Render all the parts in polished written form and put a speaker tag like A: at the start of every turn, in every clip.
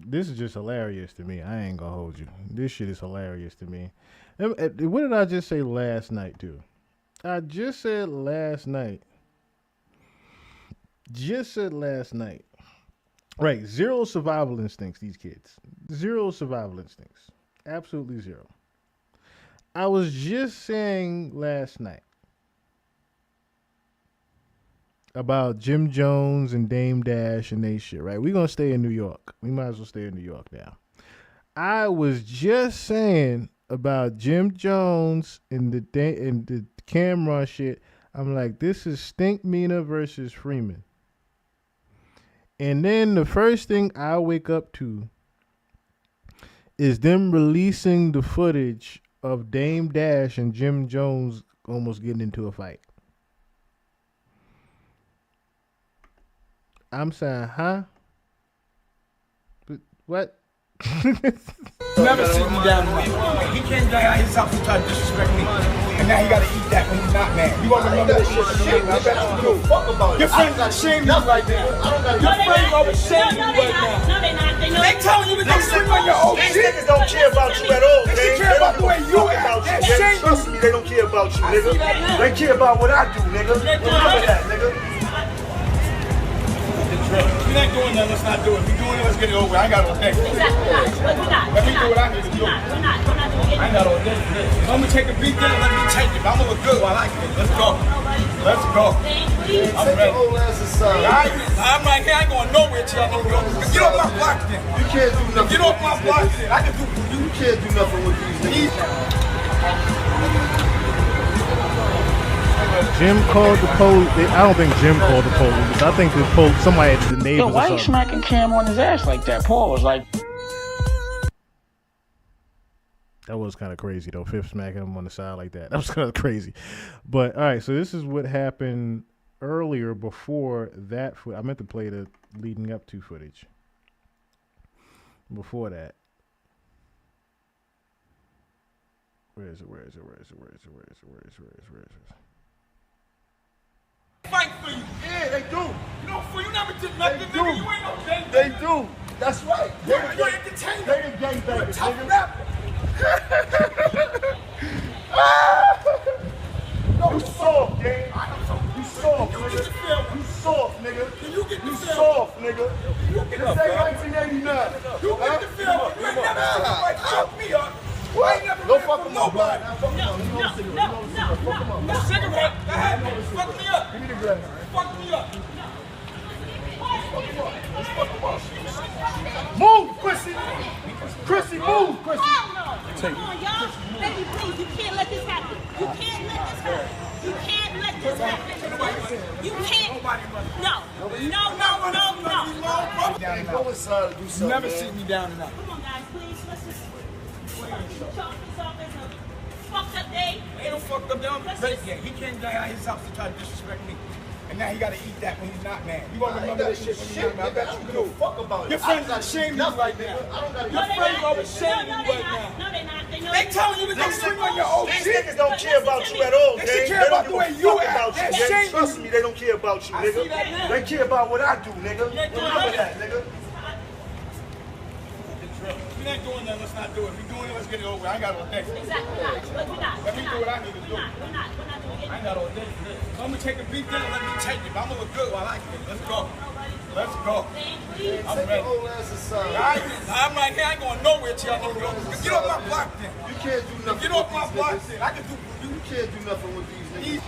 A: This is just hilarious to me. I ain't gonna hold you. This shit is hilarious to me. What did I just say last night, too? I just said last night. Right, zero survival instincts, these kids. Zero survival instincts. Absolutely zero. I was just saying last night about Jim Jones and Dame Dash and they shit, right? We're going to stay in New York. We might as well stay in New York now. I was just saying about Jim Jones and the Camron shit. I'm like, this is Stink Mina versus Freeman. And then the first thing I wake up to is them releasing the footage of Dame Dash and Jim Jones almost getting into a fight. I'm saying, huh? But what?
B: Never sit me down. He came down out his house and tried to disrespect me. And now he gotta eat that when he's not mad. You gonna remember this shit? I bet you do. Fuck about it. Your friends are shaming you right now. Your friends are shaming you right now.
C: No, they're not.
B: They telling you to go sleep on your own shit.
D: These niggas don't care about you at all.
B: They care about the way you act.
D: Trust me, they don't care about you, nigga. They care about what I do, nigga. Remember that, nigga.
B: If you ain't doing that, let's not do it. If you're doing it, let's get it over. I ain't got no day.
C: Exactly. We're not.
B: Let me do what I need to do.
C: We're not doing it.
B: I ain't got no day for this. If I'm gonna take a beat down, let me take it. If I'm gonna look good while I can. Let's go. Let's go. I'm ready. I'm right here. I ain't going nowhere till y'all go. Get off my block then.
D: You can't do nothing.
B: Get off my block then. I can do you.
D: You can't do nothing with these niggas.
A: Jim called the police. I don't think Jim called the police. I think somebody, the neighbors.
E: Yo, why you smacking Cam on his ass like that? Paul was like.
A: That was kind of crazy though. Fifth smacking him on the side like that. That was kind of crazy. But all right, so this is what happened earlier before that. I meant to play the leading up to footage. Before that. Where is it?
B: Fight for you.
D: Yeah, they do.
B: You know, for you never did nothing,
D: They
B: nigga.
D: do.
B: You ain't no gang.
D: They do. That's right.
B: You're entertainment.
D: They the gang
B: You're a
D: bangers,
B: tough
D: nigga.
B: rapper.
D: No, you soft, gang. You soft,
B: You
D: nigga.
B: get the feel.
D: You soft, nigga.
B: Can you get the
D: You
B: feel?
D: soft, nigga.
B: You get
D: This
B: the
D: ain't
B: feel.
D: 1989.
B: You get the feel. You ain't never seen nobody fuck me up. I ain't never
D: Go
B: ran
D: fuck
B: from
D: him up,
B: nobody.
C: No.
B: A cigarette. Go ahead. Fuck me up.
D: Give me the glass.
B: Fuck me up.
D: Move, Chrissy. Chrissy, move, Chrissy.
C: Hell no. Come on, y'all. Baby, please, you can't let this happen. You can't let this happen. You can't let this happen. You can't. No.
D: Hey, go inside and do
B: You
D: something.
B: never
D: man.
B: sit me down enough.
C: Come on, guys, please. Let's just chalk this up as a fucked up day.
B: Ain't no fucked up down. He came down out his house to try to disrespect me. And now he gotta eat that when he's not mad. You gonna remember this shit when he's not mad. I bet you do.
D: Fuck about it.
B: Your friends are shaming you right now. Your friends are shaming you right now.
C: No, they're not.
B: They telling you to go sleep on your own
D: These
B: shit.
D: niggas don't care about you at all,
B: They
D: gang.
B: should care about the
D: don't
B: way
D: give a
B: you
D: fuck
B: act.
D: about
B: They're
D: you, gang.
B: shaming
D: Trust
B: you.
D: me, they don't care about you,
B: I see
D: nigga.
B: that now.
D: They care about what I do, nigga. Remember that, nigga.
B: If you ain't doing that, let's not do it. If you're doing it, let's get it over. I ain't got no day.
C: Exactly. We're not.
B: Let me do what I need to do.
C: We're not doing it.
B: I ain't got no day for this. If I'm gonna take a beat down, let me take it. If I'm gonna look good while I can. Let's go. Let's go. I'm
D: Take
B: ready.
D: your old ass aside.
B: I'm right here. I ain't going nowhere till y'all go. Get off my block then.
D: You can't do nothing
B: Get off
D: with
B: my
D: these
B: block
D: niggas.
B: then. I can do you.
D: You can't do nothing with these niggas.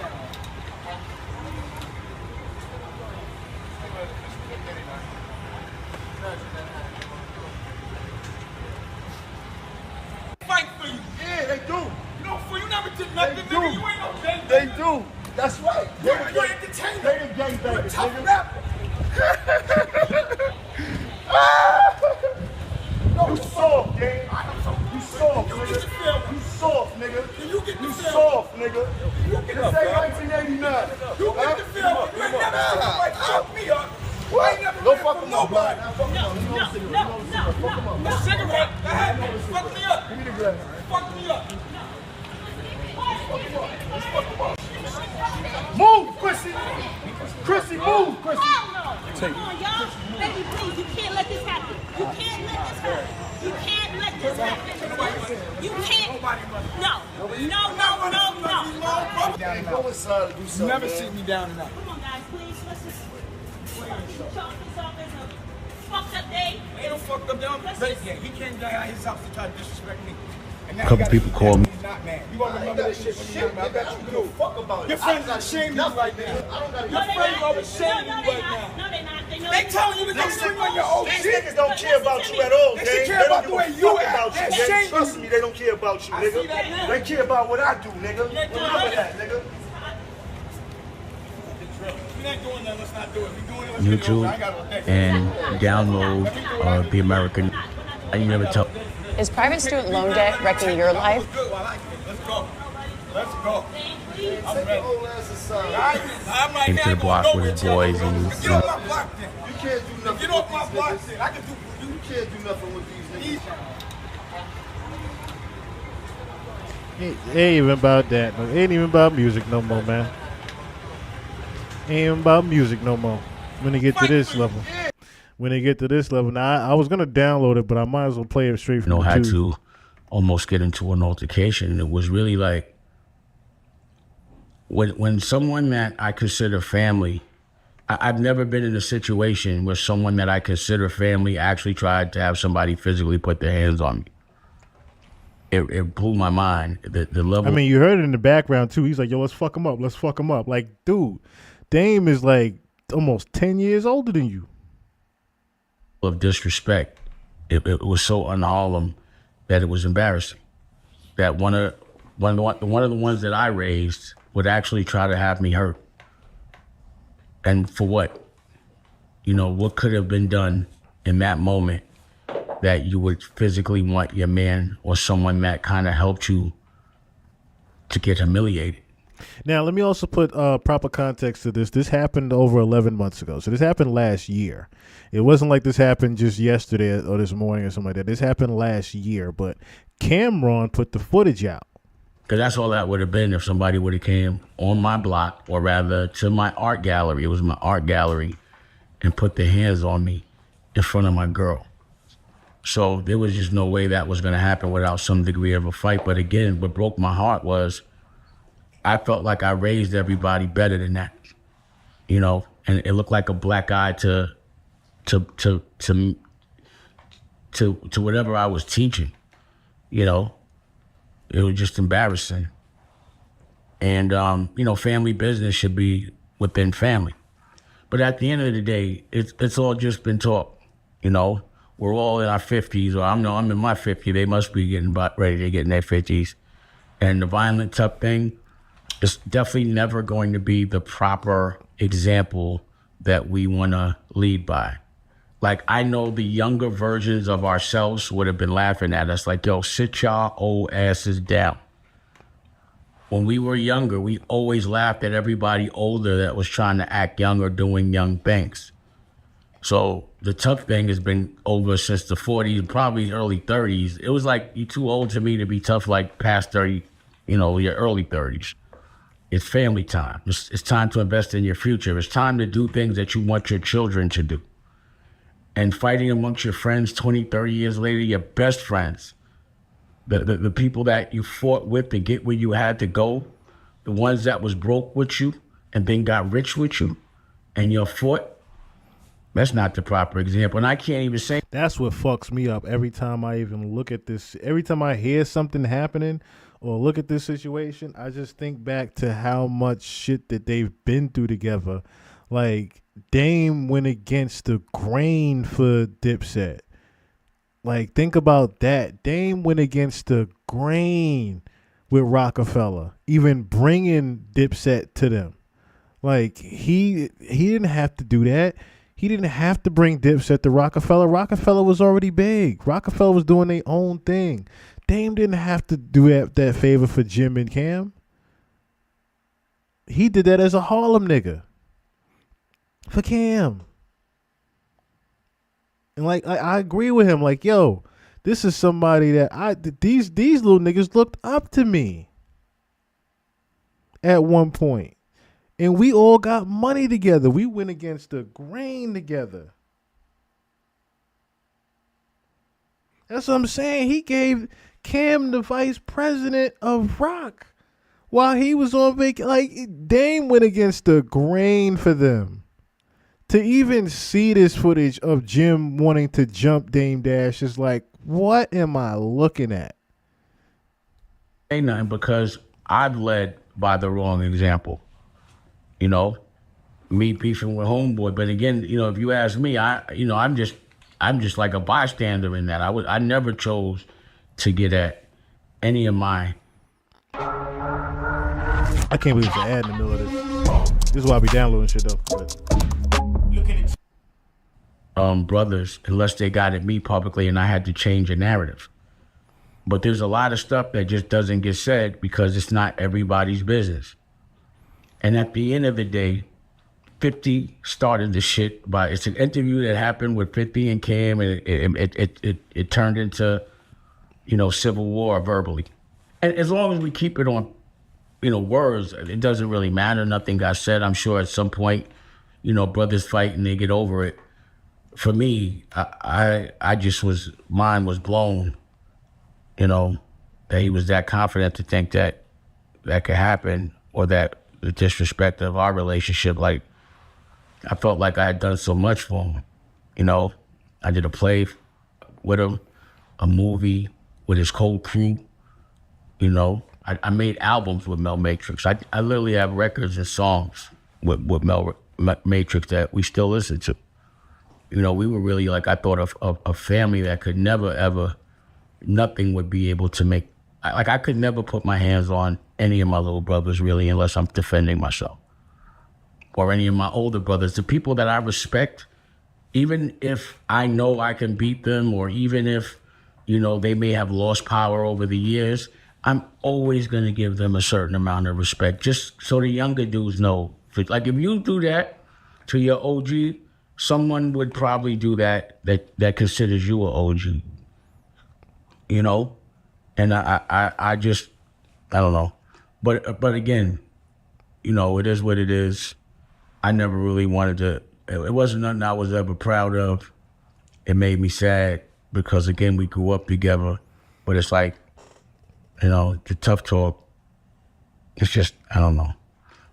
B: Fight for you.
D: Yeah, they do.
B: You know, for you never did nothing,
D: They
B: nigga.
D: do.
B: You ain't no gang.
D: They do. That's right.
B: You're entertainment.
D: They the gang
B: You're a
D: bangers,
B: tough
D: nigga.
B: rapper.
D: No, you soft, gang. You soft,
B: You get the
D: nigga.
B: feel.
D: You soft, nigga.
B: Can you get the
D: You
B: feel?
D: soft, nigga.
B: You get
D: This
B: the
D: ain't
B: feel.
D: 1989.
B: You get the feel. You ain't never seen nobody fuck me up. I ain't never
D: Go
B: ran
D: fuck
B: from
D: him up,
B: nobody.
D: man. Fuck him up. You know the cigarette. You know the cigarette. Fuck him up.
B: A cigarette. Go ahead. Fuck me up.
D: Give me the glass.
B: Fuck me up.
D: Move, Chrissy. Chrissy, move, Chrissy.
C: Hell no. Come on, y'all. Baby, please, you can't let this happen. You can't let this this happen. You can't. No.
D: Hey, go inside and do
B: You
D: something.
B: never sit me down enough.
C: Come on, guys, please. Let's just chalk this up as a fucked up day.
B: Ain't no fucked up down. He came down his house to try to disrespect me. And now
F: Couple
B: he gotta
F: people
B: eat
F: call
B: that
F: me.
B: when he's not mad. You gonna remember this shit when you're young. I bet you do.
D: Fuck about it.
B: Your friends are shaming you right now.
D: I don't gotta
C: No,
B: Your
C: they're
B: friends
C: not.
B: are shaming you right now.
C: No, they're not. They know
B: They telling you to go swing on your old
D: These
B: shit.
D: niggas don't care about you at all,
B: They
D: Dave.
B: should care about the way you
D: fuck
B: act.
D: about you,
B: They're
D: nigga.
B: shaming
D: Trust
B: you.
D: me, they don't care about you,
B: I
D: nigga.
B: see that now.
D: They care about what I do, nigga. Remember that, nigga.
B: If we ain't doing that, let's not do it. We doing it, let's get it over. I
F: YouTube
B: got all day.
F: and download the American. I never tell.
G: Is private student loan debt wrecking your life?
B: That was good. I like it. Let's go. Let's go. I'm
D: Take
B: ready.
D: your old ass aside.
B: I'm right
F: Came
B: now
F: to the
B: gonna
F: block
B: go
F: with his
B: with you.
F: boys and
B: Get off my block then.
D: You can't do nothing
B: Get off
D: with
B: my
D: these
B: block
D: niggas.
B: then. I can do for you.
D: You can't do nothing with these niggas.
A: It ain't even about that. No, it ain't even about music no more, man. Ain't even about music no more. When they get to this level. When they get to this level. Now, I was going to download it, but I might as well play it straight from the
F: Had
A: tube.
F: to almost get into an altercation. And it was really like when someone that I consider family, I've never been in a situation where someone that I consider family actually tried to have somebody physically put their hands on me. It blew my mind. The level.
A: I mean, you heard it in the background, too. He's like, yo, let's fuck him up. Let's fuck him up. Like, dude, Dame is like almost 10 years older than you.
F: Of disrespect. It was so un-Harlem that it was embarrassing. That one of the ones that I raised would actually try to have me hurt. And for what? You know, what could have been done in that moment that you would physically want your man or someone that kind of helped you to get humiliated?
A: Now, let me also put proper context to this. This happened over 11 months ago. So this happened last year. It wasn't like this happened just yesterday or this morning or something like that. This happened last year. But Camron put the footage out.
F: Because that's all that would have been if somebody would have came on my block, or rather to my art gallery. It was my art gallery, and put their hands on me in front of my girl. So there was just no way that was going to happen without some degree of a fight. But again, what broke my heart was I felt like I raised everybody better than that, you know, and it looked like a black eye to whatever I was teaching, you know. It was just embarrassing. And, you know, family business should be within family. But at the end of the day, it's all just been talk, you know. We're all in our 50s, or I'm in my 50s. They must be getting about ready to get in their 50s. And the violent tough thing is definitely never going to be the proper example that we want to lead by. Like, I know the younger versions of ourselves would have been laughing at us like, yo, sit y'all old asses down. When we were younger, we always laughed at everybody older that was trying to act young or doing young things. So the tough thing has been over since the 40s, probably early 30s. It was like, you're too old to me to be tough like past 30, you know, your early 30s. It's family time. It's time to invest in your future. It's time to do things that you want your children to do. And fighting amongst your friends 20, 30 years later, your best friends, the people that you fought with to get where you had to go, the ones that was broke with you and then got rich with you, and you fought, that's not the proper example. And I can't even say.
A: That's what fucks me up every time I even look at this. Every time I hear something happening or look at this situation, I just think back to how much shit that they've been through together. Like, Dame went against the grain for Dipset. Like, think about that. Dame went against the grain with Rockefeller, even bringing Dipset to them. Like, he didn't have to do that. He didn't have to bring Dipset to Rockefeller. Rockefeller was already big. Rockefeller was doing their own thing. Dame didn't have to do that favor for Jim and Cam. He did that as a Harlem nigga. For Cam. And like I agree with him. Like, yo, this is somebody that these little niggas looked up to me at one point. And we all got money together. We went against the grain together. That's what I'm saying. He gave Cam the vice president of rock while he was on vacation. Like, Dame went against the grain for them. To even see this footage of Jim wanting to jump Dame Dash is like, what am I looking at?
F: Ain't nothing because I've led by the wrong example. You know, me beefing with homeboy. But again, you know, if you ask me, I'm just like a bystander in that. I never chose to get at any of my.
A: I can't believe it's an ad in the middle of this. This is why I be downloading shit though. But
F: brothers, unless they got at me publicly and I had to change a narrative. But there's a lot of stuff that just doesn't get said because it's not everybody's business. And at the end of the day, 50 started the shit it's an interview that happened with 50 and Cam, and it turned into, you know, civil war verbally. And as long as we keep it on, you know, words, it doesn't really matter. Nothing got said. I'm sure at some point, you know, brothers fight and they get over it. For me, I just mine was blown, you know, that he was that confident to think that could happen, or that the disrespect of our relationship. Like, I felt like I had done so much for him, you know. I did a play with him, a movie with his whole crew, you know. I made albums with Mel Matrix. I literally have records and songs with Mel Matrix that we still listen to. You know, we were really, like, I thought of a family that could never, ever, nothing would be able to make, like, I could never put my hands on any of my little brothers, really, unless I'm defending myself. Or any of my older brothers, the people that I respect, even if I know I can beat them, or even if, you know, they may have lost power over the years, I'm always going to give them a certain amount of respect, just so the younger dudes know. Like, if you do that to your OG, someone would probably do that considers you an OG, you know? And I just, I don't know. But again, you know, it is what it is. I never really wanted to, it wasn't nothing I was ever proud of. It made me sad because, again, we grew up together. But it's like, you know, the tough talk, it's just, I don't know.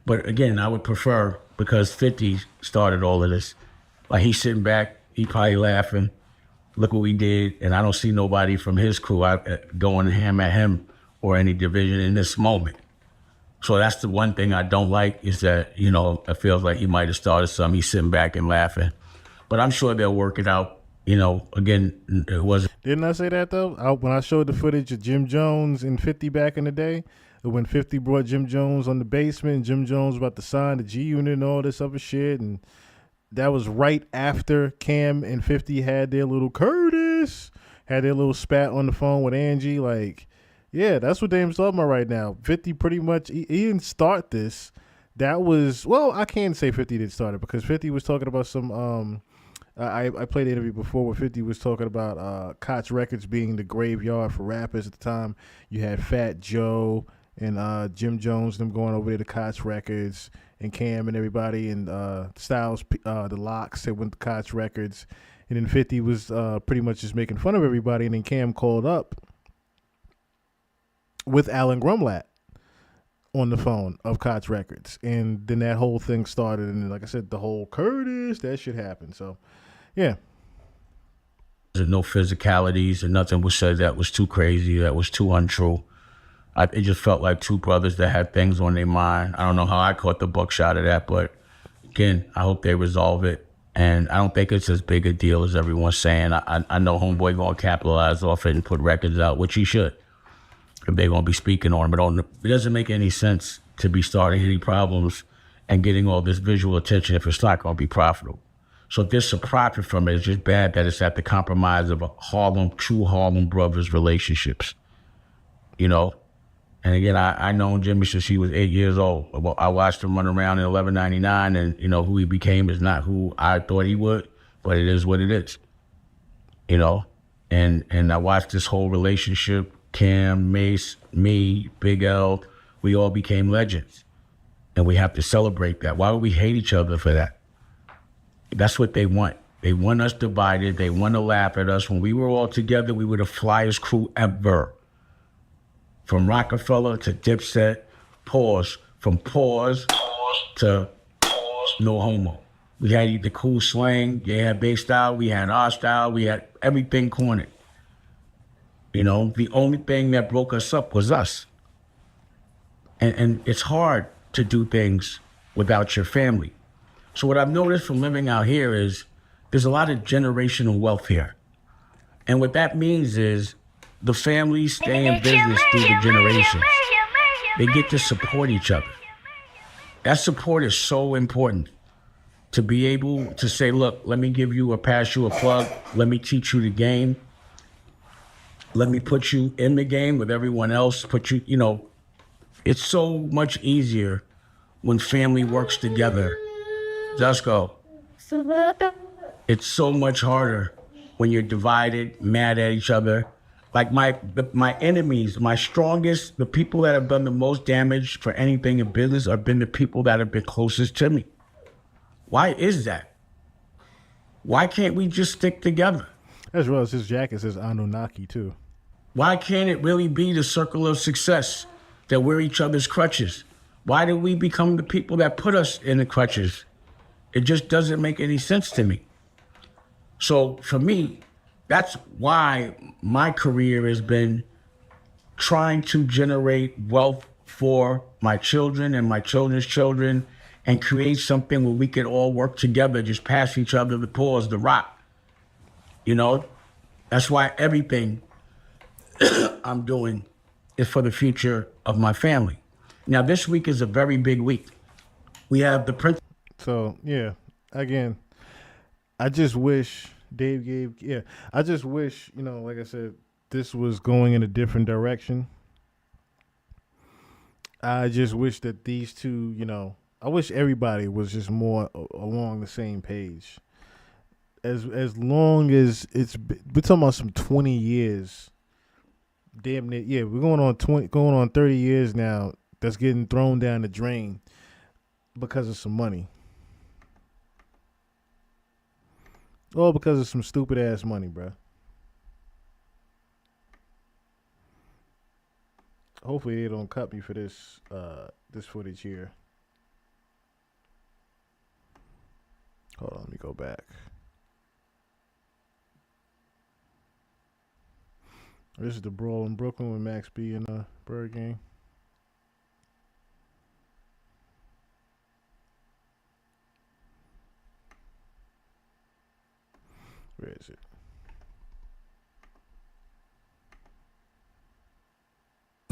F: But again, I would prefer, because 50 started all of this. Like, he's sitting back, he probably laughing, look what we did, and I don't see nobody from his crew going ham at him or any division in this moment. So that's the one thing I don't like, is that, you know, it feels like he might have started something. He's sitting back and laughing. But I'm sure they'll work it out. You know, again, it wasn't.
A: Didn't I say that, though? When I showed the footage of Jim Jones and 50 back in the day, when 50 brought Jim Jones on the basement, and Jim Jones was about to sign the G Unit and all this other shit, and that was right after Cam and 50 had their little had their little spat on the phone with Angie. Like, yeah, that's what Dame's talking about right now. 50 pretty much, he didn't start this. That was, well, I can't say 50 didn't start it, because 50 was talking about some, I played the interview before where 50 was talking about Koch Records being the graveyard for rappers at the time. You had Fat Joe and Jim Jones, them going over there to Koch Records, and Cam and everybody, and Styles, the Locks, that went to Koch Records. And then 50 was pretty much just making fun of everybody, and then Cam called up with Alan Grumlat on the phone of Koch Records. And then that whole thing started, and like I said, the whole Curtis, that shit happened. So, yeah.
F: There's no physicalities, and nothing was said that was too crazy, that was too untrue. It just felt like two brothers that had things on their mind. I don't know how I caught the buckshot of that, but again, I hope they resolve it. And I don't think it's as big a deal as everyone's saying. I know Homeboy gonna capitalize off it and put records out, which he should, if they're gonna be speaking on him. It doesn't make any sense to be starting any problems and getting all this visual attention if it's not gonna be profitable. So if there's some profit from it, it's just bad that it's at the compromise of true Harlem brothers relationships, you know? And again, I known Jimmy since he was 8 years old. I watched him run around in 1199, and, you know, who he became is not who I thought he would, but it is what it is, you know? And I watched this whole relationship, Cam, Mace, me, Big L, we all became legends. And we have to celebrate that. Why would we hate each other for that? That's what they want. They want us divided. They want to laugh at us. When we were all together, we were the flyest crew ever. From Rockefeller to Dipset, pause. From pause to no homo. We had the cool slang. They had bass style. We had our style. We had everything cornered. You know, the only thing that broke us up was us. And it's hard to do things without your family. So what I've noticed from living out here is there's a lot of generational wealth here. And what that means is the families stay in business through the generations. They get to support each other. That support is so important. To be able to say, look, let me pass you a plug. Let me teach you the game. Let me put you in the game with everyone else. It's so much easier when family works together. Just go. It's so much harder when you're divided, mad at each other. Like my enemies, my strongest, the people that have done the most damage for anything in business have been the people that have been closest to me. Why is that? Why can't we just stick together?
A: As well as his jacket says Anunnaki too.
F: Why can't it really be the circle of success that we're each other's crutches? Why do we become the people that put us in the crutches? It just doesn't make any sense to me. So for me, that's why my career has been trying to generate wealth for my children and my children's children and create something where we could all work together, just pass each other the pause, the rock. You know, that's why everything I'm doing is for the future of my family. Now, this week is a very big week. We have the Prince.
A: So, yeah, again, I just wish I just wish, like I said, this was going in a different direction. I just wish that these two, I wish everybody was just more along the same page. As long as we're talking about some 20 years, damn near, yeah, we're going on 30 years now. That's getting thrown down the drain because of some money. All because of some stupid ass money, bro. Hopefully they don't cut me for this footage here. Hold on, let me go back. This is the brawl in Brooklyn with Max B and Bird Gang. Where is it?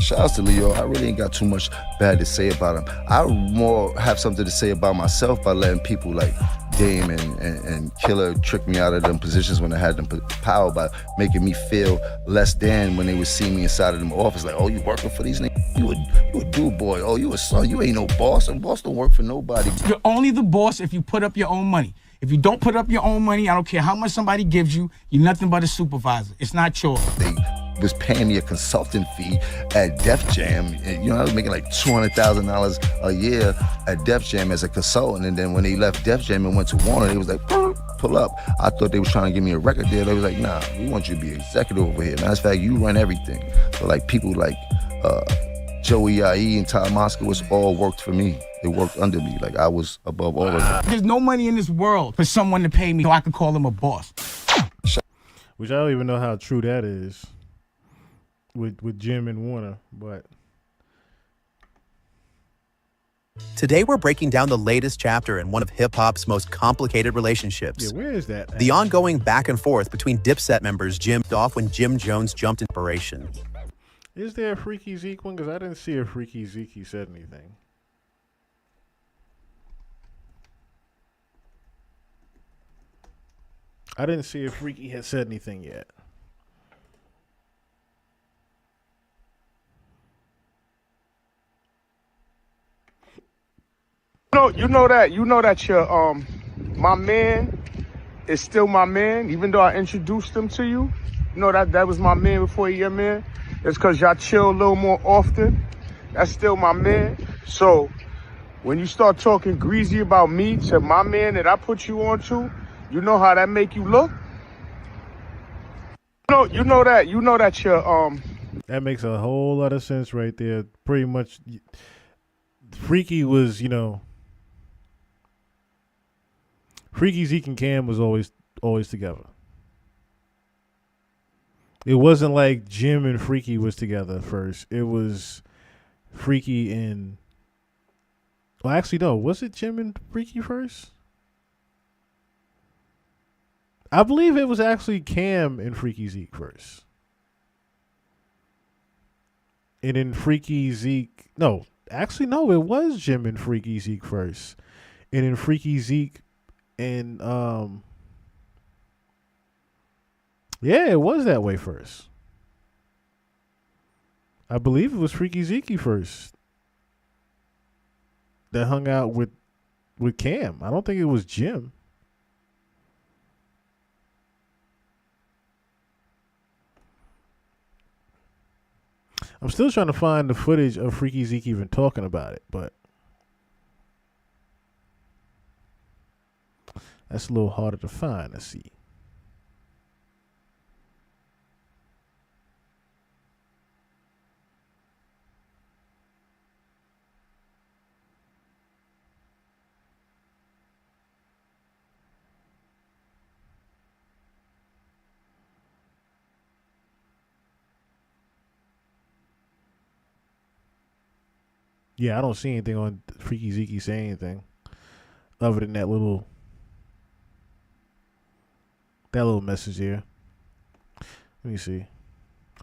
H: Shouts to Leo. I really ain't got too much bad to say about him. I more have something to say about myself by letting people like Dame and Killer trick me out of them positions when I had them power by making me feel less than when they would see me inside of them office. Like, oh, you working for these niggas? You a dude boy. Oh, you a son. You ain't no boss. A boss don't work for nobody.
B: You're only the boss if you put up your own money. If you don't put up your own money, I don't care how much somebody gives you, you're nothing but a supervisor. It's not yours.
H: They was paying me a consulting fee at Def Jam. And, I was making like $200,000 a year at Def Jam as a consultant. And then when they left Def Jam and went to Warner, they was like, pull up. I thought they was trying to give me a record deal. They was like, nah, we want you to be executive over here. Matter of fact, you run everything. So like people like Joey I.E. and Todd Moskowitz all worked for me. They worked under me. Like I was above all of them.
B: There's no money in this world for someone to pay me so I could call them a boss.
A: Which I don't even know how true that is with Jim and Warner, but
I: today we're breaking down the latest chapter in one of hip-hop's most complicated relationships.
A: Yeah, where is that?
I: The ongoing back and forth between Dipset members Jim off when Jim Jones jumped in operation.
A: Is there a Freaky Zeke one? Because I didn't see a Freaky Zeke said anything. I didn't see if Freaky had said anything yet.
J: You know that your my man is still my man, even though I introduced him to you. You know that was my man before he your man. It's because y'all chill a little more often. That's still my man. So when you start talking greasy about me to my man that I put you on to, You know how that make you look? You know that you're
A: That makes a whole lot of sense right there. Pretty much, Freaky was, Freaky, Zeke, and Cam was always together. It wasn't like Jim and Freaky was together first. It was Freaky and... Well, actually, no. Was it Jim and Freaky first? I believe it was actually Cam and Freaky Zeke first. And then Freaky Zeke... No, actually, no. It was Jim and Freaky Zeke first. And then Freaky Zeke and... Yeah, it was that way first. I believe it was Freaky Zeke first that hung out with Cam. I don't think it was Jim. I'm still trying to find the footage of Freaky Zeke even talking about it, but that's a little harder to find. Let's see. Yeah, I don't see anything on Freaky Zeke saying anything other than that little message here. Let me see.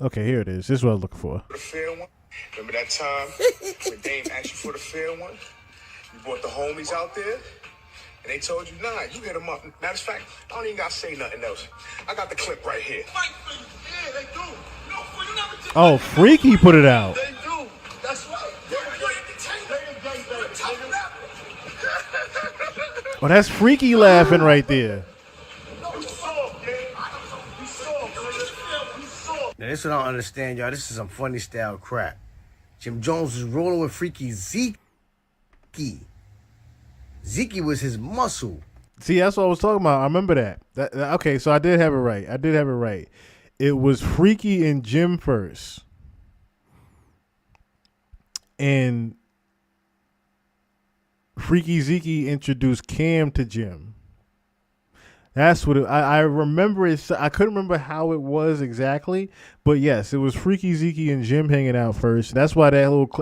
A: Okay, here it is. This is what I was looking for.
B: The fair one. Remember that time when Dame asked you for the fair one? You brought the homies out there, and they told you, nah, you hit them up. Matter of fact, I don't even got to say nothing else. I got the clip right here. Yeah, they do. No, you never did.
A: Oh, Freaky put it out.
B: They do. That's right.
A: Oh, that's Freaky laughing right there.
D: Now, this is what I don't understand, y'all. This is some funny style crap. Jim Jones was rolling with Freaky Zeke. Zeke was his muscle.
A: See, that's what I was talking about. I remember that. Okay, so I did have it right. It was Freaky and Jim first. And Freaky Zeke introduced Cam to Jim. That's what I remember. I couldn't remember how it was exactly, but yes, it was Freaky Zeke and Jim hanging out first. That's why I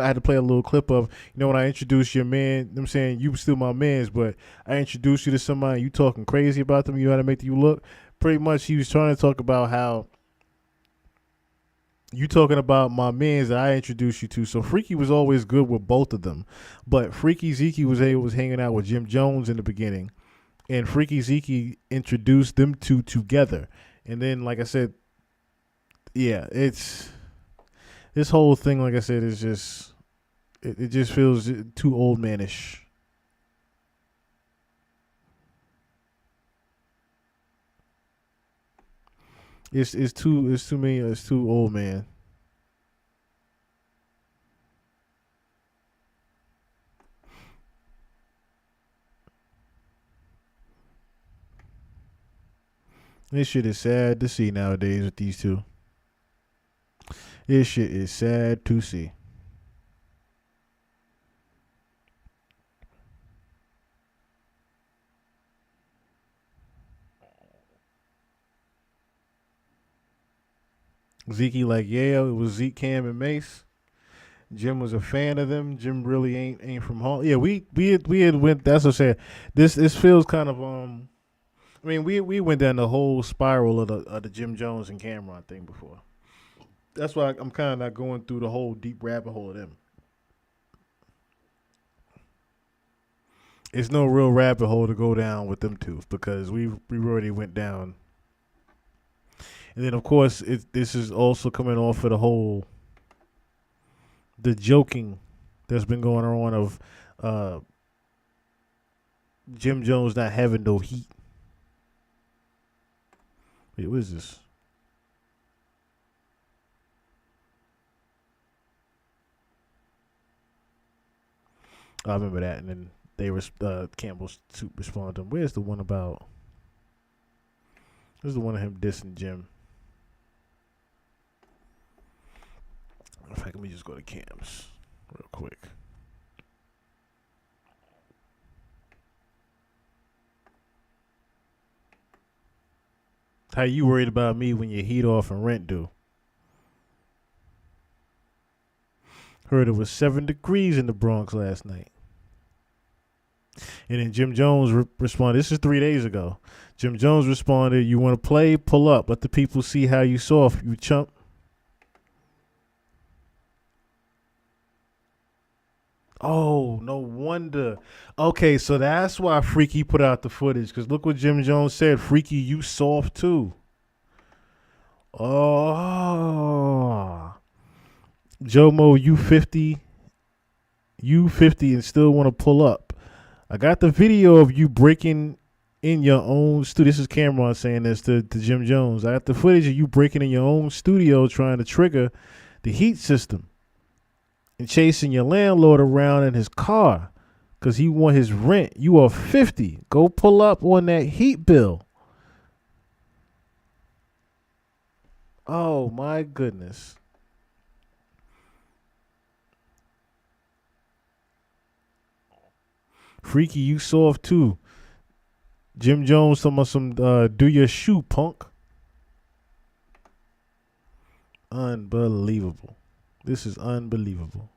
A: had to play a little clip of, when I introduced your man, I'm saying you still my mans, but I introduced you to somebody, you talking crazy about them, you know how to make you look. Pretty much he was trying to talk about how you talking about my mans that I introduced you to. So Freaky was always good with both of them, but Freaky Zeke was hanging out with Jim Jones in the beginning. And Freaky Zeke introduced them two together. And then, like I said, yeah, it's this whole thing, like I said, is just, it just feels too old manish. It's too old man. This shit is sad to see nowadays with these two. This shit is sad to see. Zeke like, yeah, it was Zeke, Cam, and Mace. Jim was a fan of them. Jim really ain't from home. Yeah, we had went. That's what I said. This feels kind of I mean, we went down the whole spiral of the Jim Jones and Camron thing before. That's why I'm kind of not going through the whole deep rabbit hole of them. It's no real rabbit hole to go down with them two because we already went down. And then of course this is also coming off of the joking that's been going on of Jim Jones not having no heat. Wait, what is this? I remember that, and then Campbell responded to him. Where's the one about? This is the one of him dissing Jim. In fact, let me just go to Cam's real quick. How you worried about me when your heat off and rent due? Heard it was 7 degrees in the Bronx last night. And then Jim Jones responded, this is 3 days ago. Jim Jones responded, you want to play? Pull up. Let the people see how you soft, you chump. Oh, no wonder. Okay, so that's why Freaky put out the footage. Because look what Jim Jones said. Freaky, you soft too. Oh. Jomo, you 50 and still want to pull up. I got the video of you breaking in your own studio. This is Camron saying this to Jim Jones. I got the footage of you breaking in your own studio trying to trigger the heat system and chasing your landlord around in his car because he want his rent. You are 50. Go pull up on that heat bill. Oh, my goodness. Freaky, you soft too. Jim Jones talking about some do your shoe, punk. Unbelievable. This is unbelievable.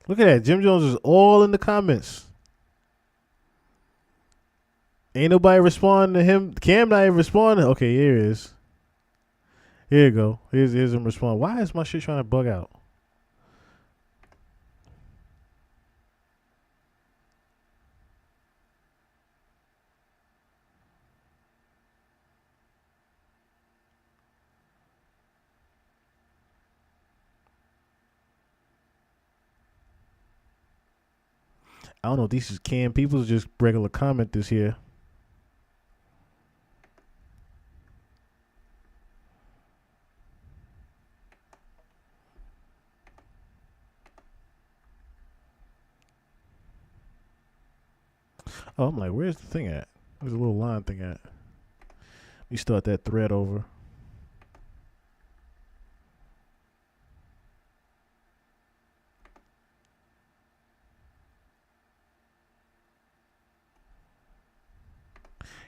A: Look at that. Jim Jones is all in the comments. Ain't nobody responding to him. Cam not even responding. Okay, here it is. Here you go. Here's him respond. Why is my shit trying to bug out? I don't know if these is Cam people's just regular commenters here. Oh, I'm like, where's the thing at? Where's the little line thing at? Let me start that thread over.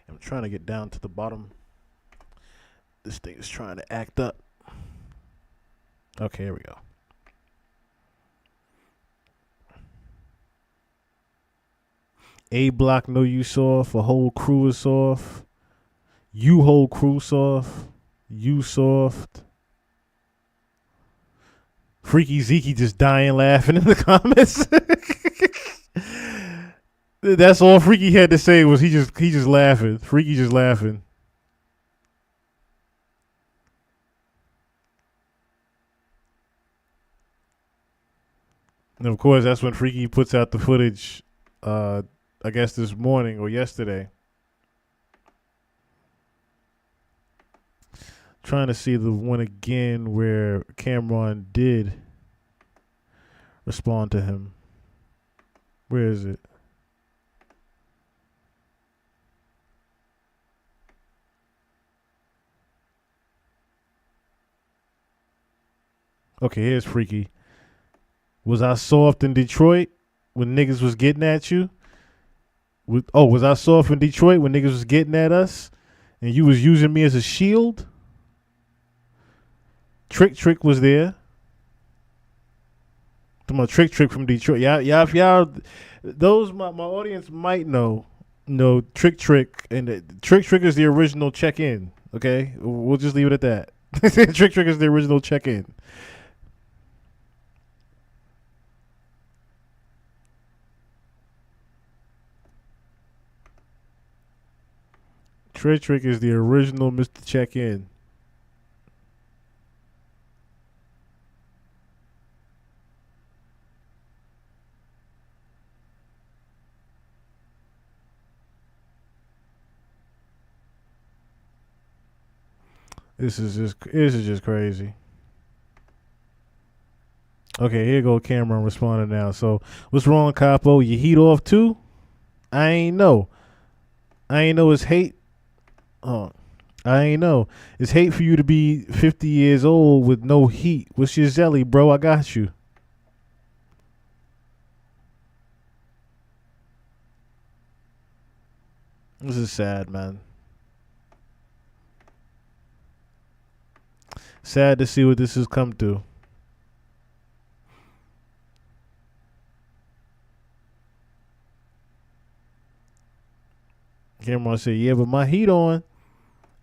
A: I'm trying to get down to the bottom. This thing is trying to act up. Okay, here we go. A Block know you soft. A whole crew is soft. You whole crew soft. You soft. Freaky Zeke just dying laughing in the comments. That's all Freaky had to say was he just laughing. Freaky just laughing. And of course, that's when Freaky puts out the footage, I guess this morning or yesterday. Trying to see the one again where Camron did respond to him. Where is it? Okay, here's Freaky. Was I soft in Detroit when niggas was getting at you? Was I soft in Detroit when niggas was getting at us and you was using me as a shield? Trick was there. My Trick from Detroit. Y'all, those my audience might know. No, Trick and Trick is the original check-in. Okay, we'll just leave it at that. Trick is the original check-in. Trick is the original Mr. Check-In. This is just crazy. Okay, here go Camron responding now. So, what's wrong, Capo? You heat off too? I ain't know his hate Oh, I ain't know. It's hate for you to be 50 years old with no heat. What's your zelly, bro? I got you. This is sad, man. Sad to see what this has come to. Camron said, yeah, but my heat on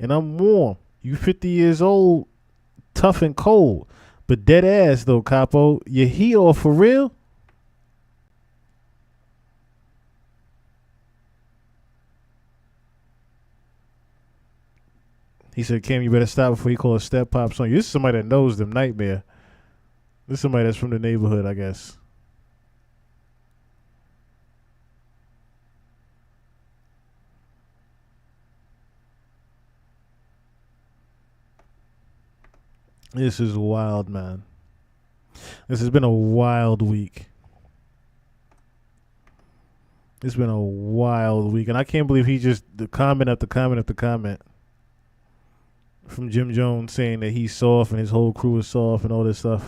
A: and I'm warm. You 50 years old, tough and cold. But dead ass, though, Capo. Your heat off for real? He said, Cam, you better stop before he calls Step Pops on you. This is somebody that knows them, Nightmare. This is somebody that's from the neighborhood, I guess. This is wild, man. This has been a wild week. It's been a wild week. And I can't believe he just, the comment after comment after comment from Jim Jones saying that he's soft and his whole crew is soft and all this stuff.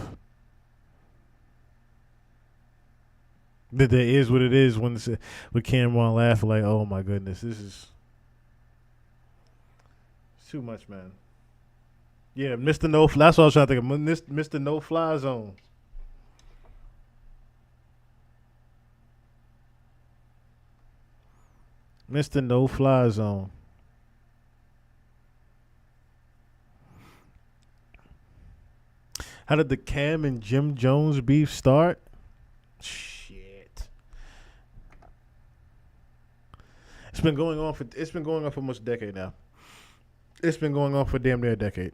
A: That there is what it is when with Camron laughing like, oh my goodness, this is too much, man. Yeah, Mr. No Fly. That's what I was trying to think of. Mr. No Fly Zone. Mr. No Fly Zone. How did the Cam and Jim Jones beef start? Shit. It's been going on for almost a decade now. It's been going on for damn near a decade.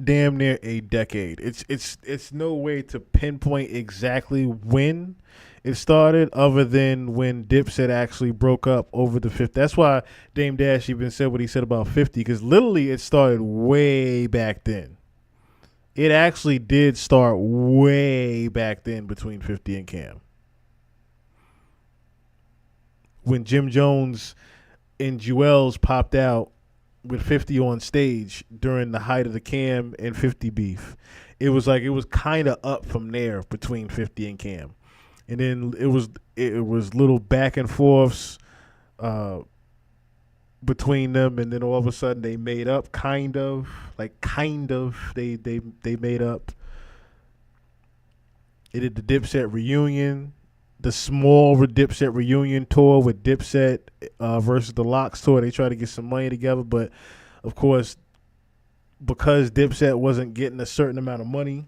A: Damn near a decade. It's no way to pinpoint exactly when it started, other than when Dipset actually broke up over the 50. That's why Dame Dash even said what he said about 50, because literally it started way back then. It actually did start way back then between 50 and Cam. When Jim Jones and Jewels popped out with 50 on stage during the height of the Cam and 50 beef, it was kind of up from there between 50 and Cam. And then it was little back and forths between them, and then all of a sudden they made up, they made up. They did the Dipset reunion, the small Dipset reunion tour with Dipset versus the Locks tour. They tried to get some money together, but of course, because Dipset wasn't getting a certain amount of money,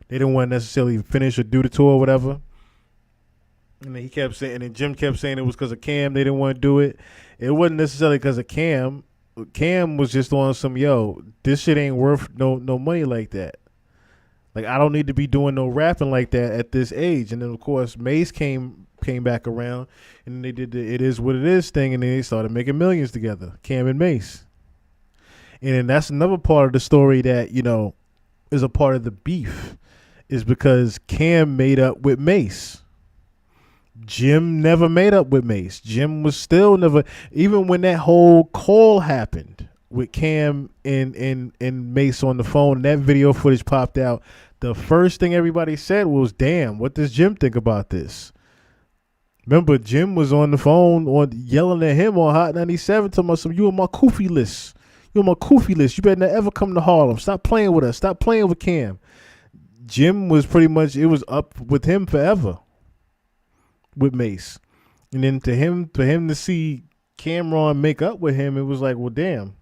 A: they didn't want to necessarily finish or do the tour or whatever. And then he kept saying, and then Jim kept saying it was because of Cam. They didn't want to do it. It wasn't necessarily because of Cam. Cam was just on some, this shit ain't worth no money like that. Like, I don't need to be doing no rapping like that at this age. And then, of course, Mace came back around, and they did the It Is What It Is thing, and then they started making millions together, Cam and Mace. And then that's another part of the story that, is a part of the beef, is because Cam made up with Mace. Jim never made up with Mace. Jim was still never, even when that whole call happened with Cam and Mace on the phone, and that video footage popped out, the first thing everybody said was, damn, what does Jim think about this? Remember, Jim was on the phone yelling at him on Hot 97, talking about you on my Koofy list. You on my Koofy list. You better not ever come to Harlem. Stop playing with us. Stop playing with Cam. Jim was pretty much, it was up with him forever with Mace. And then for him to see Camron make up with him, it was like, well, damn.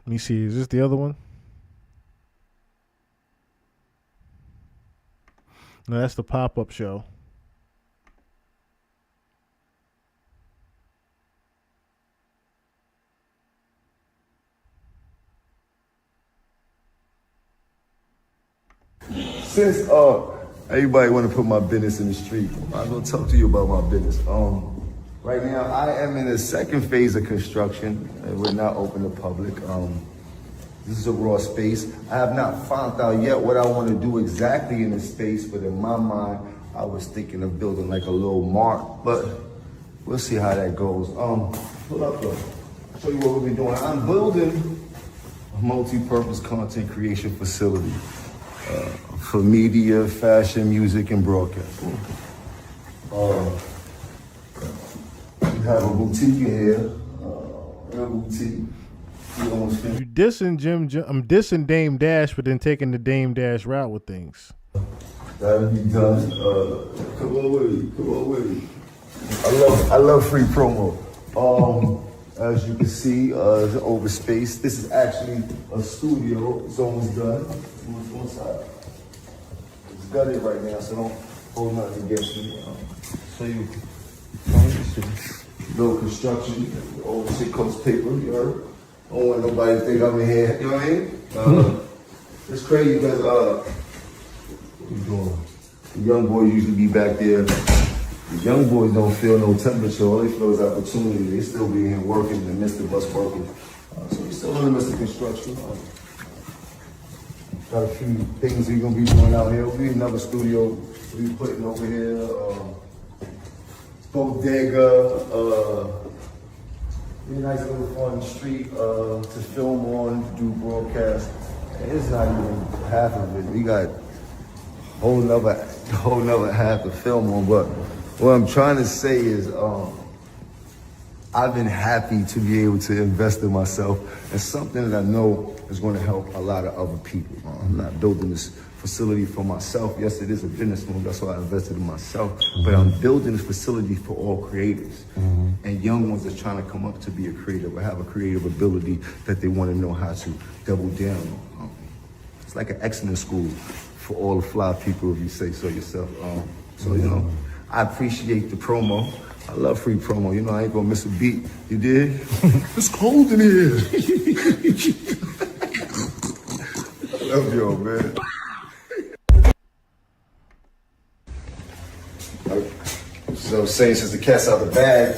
A: Let me see. Is this the other one? No, that's the pop-up show.
D: Since everybody want to put my business in the street, I'm gonna talk to you about my business. Right now, I am in the second phase of construction. We're not open to public. This is a raw space. I have not found out yet what I want to do exactly in this space, but in my mind, I was thinking of building like a little mart, but we'll see how that goes. Pull up though. Show you what we'll be doing. I'm building a multi-purpose content creation facility for media, fashion, music, and broadcast. We have a boutique here, a boutique.
A: You dissing I'm dissing Dame Dash, but then taking the Dame Dash route with things.
D: That'll be done. Come on with it. Come on with it. I love free promo. As you can see, it's an open space. This is actually a studio. It's almost done. One side. It's gutted right now, so don't hold nothing against me. So you little construction, old shit coats paper, you heard? Don't want nobody to think I'm in here, you know what I mean? It's crazy because, what you doing? The young boys usually be back there. The young boys don't feel no temperature, all they feel is opportunity. They still be here working in the midst of us working. So we still in the midst of construction. Got a few things we're gonna be doing out here. We'll be another studio we'll be putting over here. Bodega, be a nice little fun street to film on, do broadcast. It's not even half of it. We got a whole nother half to film on. But what I'm trying to say is I've been happy to be able to invest in myself and something that I know is going to help a lot of other people. I'm not building this facility for myself. Yes, it is a business move. That's why I invested in myself. But I'm building this facility for all creators and young ones that's trying to come up to be a creative or have a creative ability that they want to know how to double down on. It's like an excellent school for all the fly people, if you say so yourself. So, you know, I appreciate the promo. I love free promo. You know, I ain't gonna miss a beat. You did? It's cold in here. I love y'all, man. So saying since the cat's out the bag,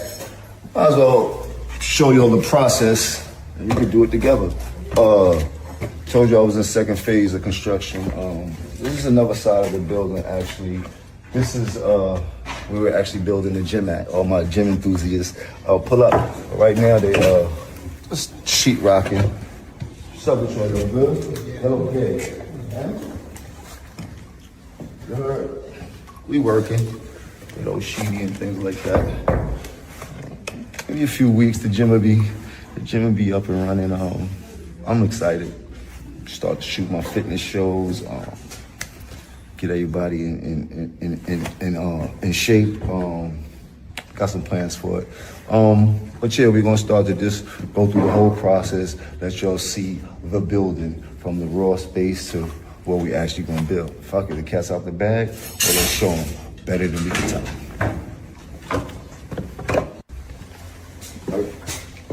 D: might as well show you all the process and we could do it together. Told you I was in second phase of construction. This is another side of the building actually. This is we were actually building the gym at. All my gym enthusiasts pull up. Right now they just sheet rocking. Sucker trying to go good. Okay. We working. You know, sheety and things like that. Maybe a few weeks, the gym will be up and running. I'm excited. Start to shoot my fitness shows. Get everybody in shape. Got some plans for it. But yeah, we're gonna start to just go through the whole process. Let y'all see the building from the raw space to what we actually gonna build. Fuck it, the cat's out the bag. Well, let's show them. Better than we can tell.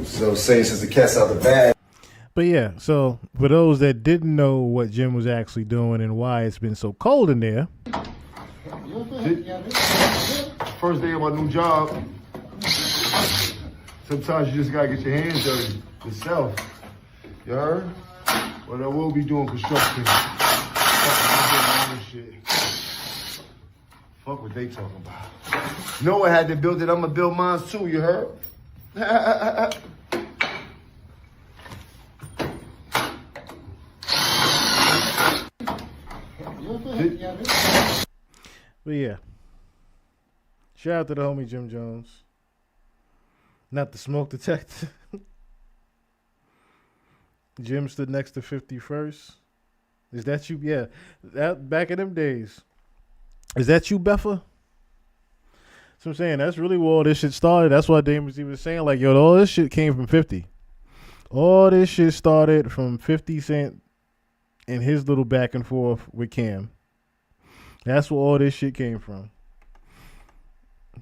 D: So saying since the cat's out the bag.
A: But yeah, so for those that didn't know what Jim was actually doing and why it's been so cold in there.
D: First day of my new job. Sometimes you just gotta get your hands dirty yourself. You heard? But I will be doing construction. Fuck what they talking about. Noah had to build it, I'ma build mine too, you heard?
A: But yeah. Shout out to the homie Jim Jones. Not the smoke detector. Jim stood next to 50 First. Is that you? Yeah. That back in them days. Is that you, Beffa? So I'm saying that's really where all this shit started. That's why Dame was even saying, like, yo, all this shit came from 50. All this shit started from 50 Cent and his little back and forth with Cam. That's where all this shit came from.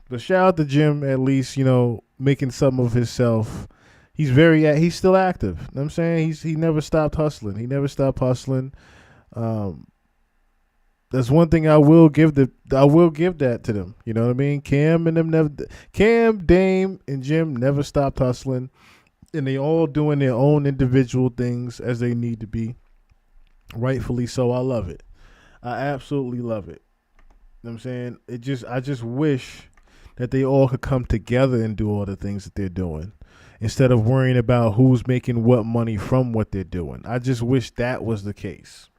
A: But shout out to Jim, at least, you know, making something of himself. He's still active. You know what I'm saying? He never stopped hustling. He never stopped hustling. That's one thing I will give that to them. You know what I mean? Cam, Dame, and Jim never stopped hustling. And they all doing their own individual things as they need to be. Rightfully so. I love it. I absolutely love it. You know what I'm saying? I just wish that they all could come together and do all the things that they're doing instead of worrying about who's making what money from what they're doing. I just wish that was the case.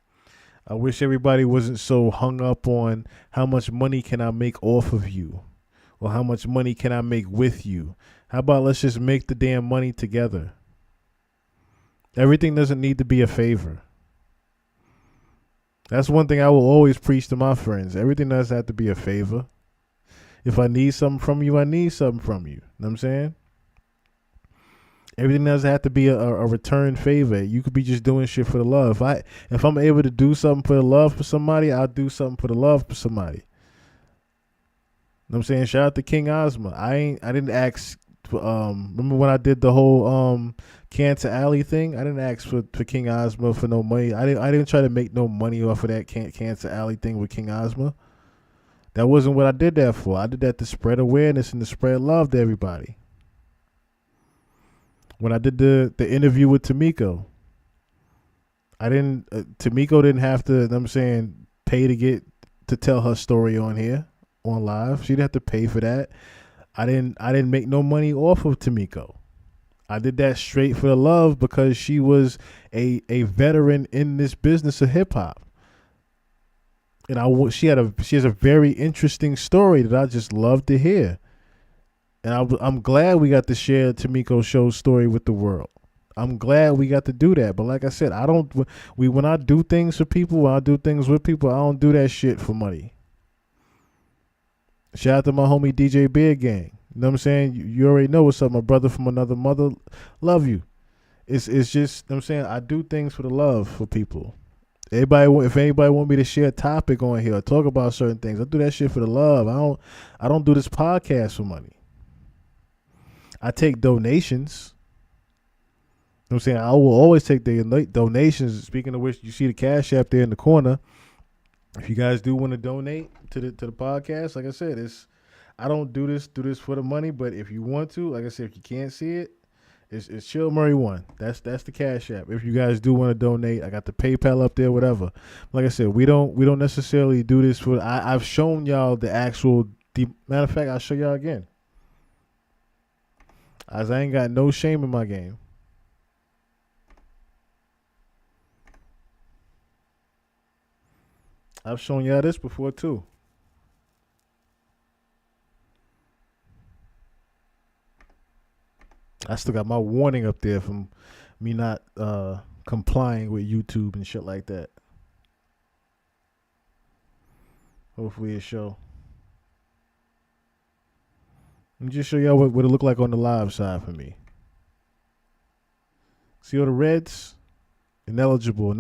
A: I wish everybody wasn't so hung up on how much money can I make off of you or how much money can I make with you. How about let's just make the damn money together? Everything doesn't need to be a favor. That's one thing I will always preach to my friends. Everything doesn't have to be a favor. If I need something from you, I need something from you. You know what I'm saying? Everything doesn't have to be a return favor. You could be just doing shit for the love. If I'm able to do something for the love for somebody, I'll do something for the love for somebody. You know what I'm saying? Shout out to King Ozma. I didn't ask for, remember when I did the whole Cancer Alley thing? I didn't ask for King Ozma for no money. I didn't try to make no money off of that Cancer Alley thing with King Ozma. That wasn't what I did that for. I did that to spread awareness and to spread love to everybody. When I did the interview with Tamiko, Tamiko didn't have to, you know what I'm saying, pay to tell her story on here, on live. She didn't have to pay for that. I didn't make no money off of Tamiko. I did that straight for the love because she was a veteran in this business of hip hop. And she has a very interesting story that I just love to hear. And I'm glad we got to share Tamiko Show's story with the world. I'm glad we got to do that. But like I said, when I do things for people, when I do things with people, I don't do that shit for money. Shout out to my homie DJ Beer Gang. You know what I'm saying? You already know what's up, my brother from another mother. Love you. It's just, you know what I'm saying, I do things for the love for people. If anybody want me to share a topic on here or talk about certain things, I do that shit for the love. I don't do this podcast for money. I take donations. You know what I'm saying? I will always take the donations. Speaking of which, you see the Cash App there in the corner. If you guys do want to donate to the podcast, like I said, I don't do this for the money, but if you want to, like I said, if you can't see it, it's Chill Murray 1. That's the Cash App. If you guys do want to donate, I got the PayPal up there, whatever. Like I said, we don't necessarily do this for. I've shown y'all the actual. Matter of fact, I'll show y'all again. As I ain't got no shame in my game. I've shown y'all this before too. I still got my warning up there from me not complying with YouTube and shit like that. Hopefully it show. Let me just show y'all what it look like on the live side for me. See all the reds? Ineligible.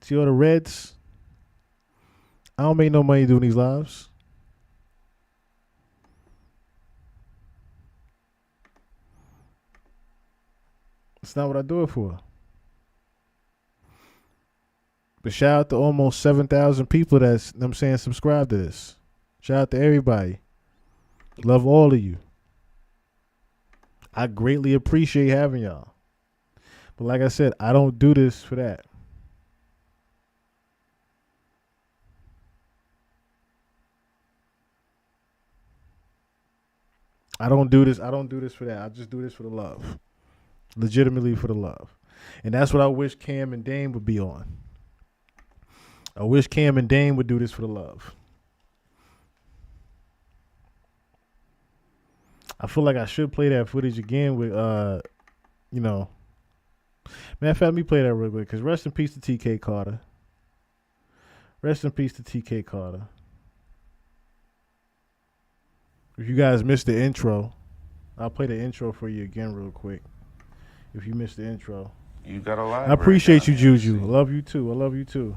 A: See all the reds? I don't make no money doing these lives. It's not what I do it for. But shout out to almost 7,000 people that's, you know what I'm saying, subscribe to this. Shout out to everybody. Love all of you. I greatly appreciate having y'all. But like I said, I don't do this for that. I don't do this for that. I just do this for the love. Legitimately for the love. And that's what I wish Cam and Dame would be on. I wish Cam and Dame would do this for the love. I feel like I should play that footage again with, you know. Matter of fact, let me play that real quick. Because rest in peace to TK Carter. Rest in peace to TK Carter. If you guys missed the intro, I'll play the intro for you again real quick. If you missed the intro.
K: You got a library.
A: I appreciate you, Juju. I love you too.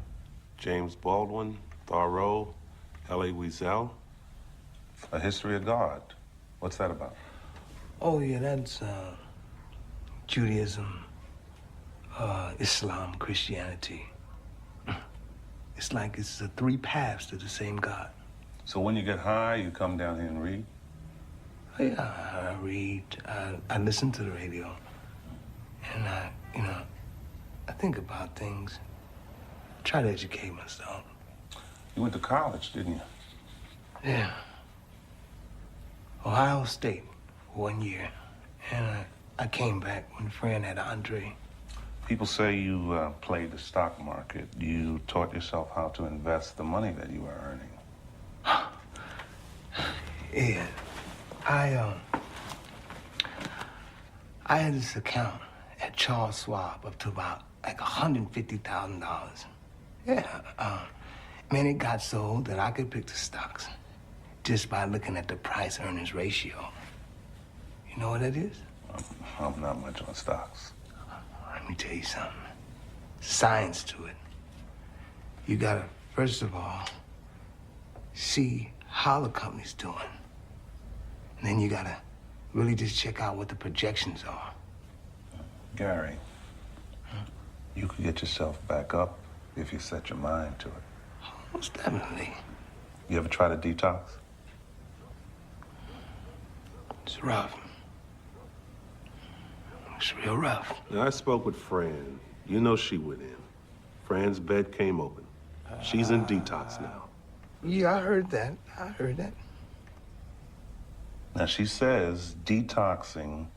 K: James Baldwin, Thoreau, Elie Wiesel. A History of God. What's that about?
B: Oh, yeah, that's Judaism, Islam, Christianity. It's like it's the three paths to the same God.
K: So when you get high, you come down here and read?
B: Yeah, I read. I listen to the radio. And I think about things. I try to educate myself.
K: You went to college, didn't you?
B: Yeah. Ohio State, 1 year. And I came back when Fran had Andre.
K: People say you played the stock market. You taught yourself how to invest the money that you were earning.
B: Yeah. I had this account at Charles Schwab up to about like $150,000. Yeah. Man, it got so that I could pick the stocks just by looking at the price-earnings ratio. You know what that is?
K: I'm not much on stocks.
B: Let me tell you something. Science to it. You gotta, first of all, see how the company's doing. And then you gotta really just check out what the projections are.
K: Gary, you could get yourself back up if you set your mind to it.
B: Most definitely.
K: You ever try to detox?
B: It's rough. It's real rough.
K: Now, I spoke with Fran. You know she went in. Fran's bed came open. She's in detox now.
B: Yeah, I heard that.
K: Now, she says detoxing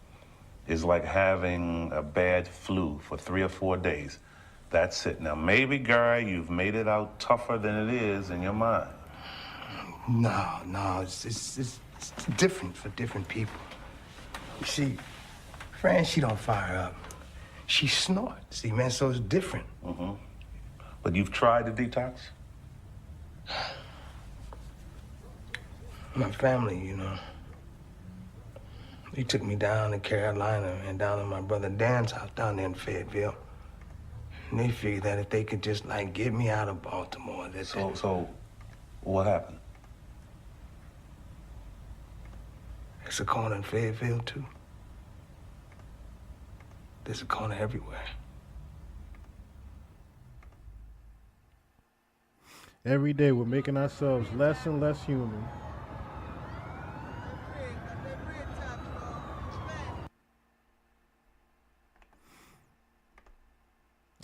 K: is like having a bad flu for 3 or 4 days. That's it. Now, maybe, Gary, you've made it out tougher than it is in your mind.
B: No, it's different for different people. You see, Fran, she don't fire up. She snort. See, man, so it's different.
K: Mm-hmm. But you've tried to detox?
B: My family, they took me down to Carolina and down to my brother Dan's house down there in Fayetteville. And they figured that if they could just, get me out of Baltimore,
K: So what happened?
B: There's a corner in Fayetteville, too. There's a corner everywhere.
A: Every day we're making ourselves less and less human.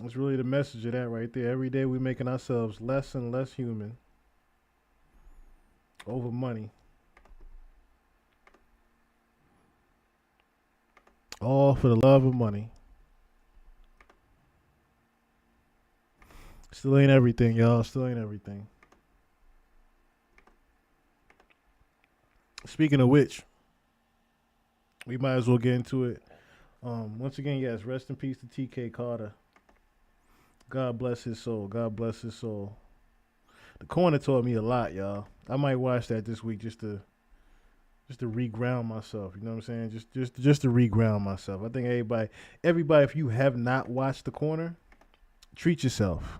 A: That's really the message of that right there. Every day we're making ourselves less and less human over money. All for the love of money. Still ain't everything, y'all. Still ain't everything. Speaking of which, we might as well get into it. Once again, yes, rest in peace to TK Carter. God bless his soul. God bless his soul. The Corner taught me a lot, y'all. I might watch that this week just to reground myself. You know what I'm saying? Just to reground myself. I think everybody, if you have not watched The Corner, treat yourself.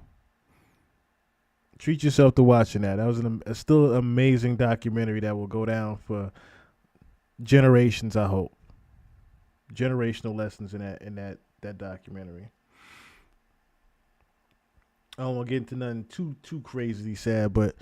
A: Treat yourself to watching that. That was a still amazing documentary that will go down for generations, I hope. Generational lessons in that documentary. I don't want to get into nothing too crazy sad, but